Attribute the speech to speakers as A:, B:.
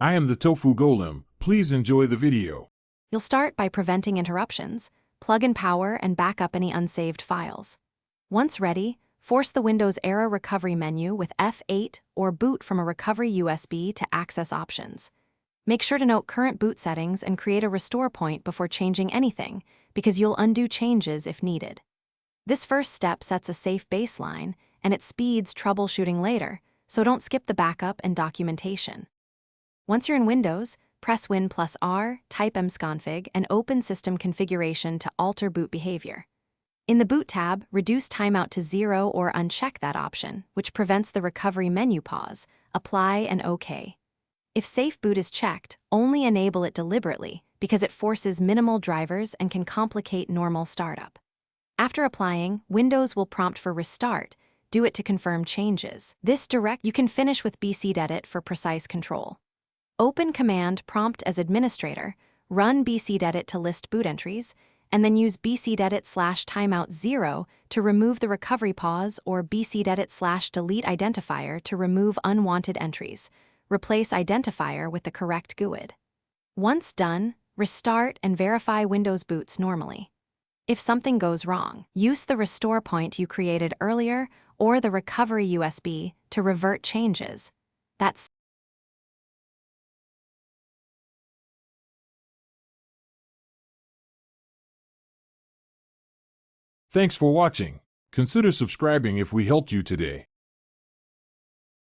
A: I am the Tofu Golem. Please enjoy the video.
B: You'll start by preventing interruptions, plug in power, and back up any unsaved files. Once ready, force the Windows Era Recovery menu with F8 or boot from a recovery USB to access options. Make sure to note current boot settings and create a restore point before changing anything, because you'll undo changes if needed. This first step sets a safe baseline, and it speeds troubleshooting later, so don't skip the backup and documentation. Once you're in Windows, press Win+R, type msconfig, and open System Configuration to alter boot behavior. In the Boot tab, reduce timeout to 0 or uncheck that option, which prevents the recovery menu pause. Apply and OK. If Safe Boot is checked, only enable it deliberately because it forces minimal drivers and can complicate normal startup. After applying, Windows will prompt for Restart. Do it to confirm changes. You can finish with bcdedit for precise control. Open Command Prompt as administrator, run bcdedit to list boot entries, and then use bcdedit/timeout0 to remove the recovery pause or bcdedit/delete identifier to remove unwanted entries. Replace identifier with the correct GUID. Once done, restart and verify Windows boots normally. If something goes wrong, use the restore point you created earlier or the recovery USB to revert changes. That's
A: Thanks for watching. Consider subscribing if we helped you today.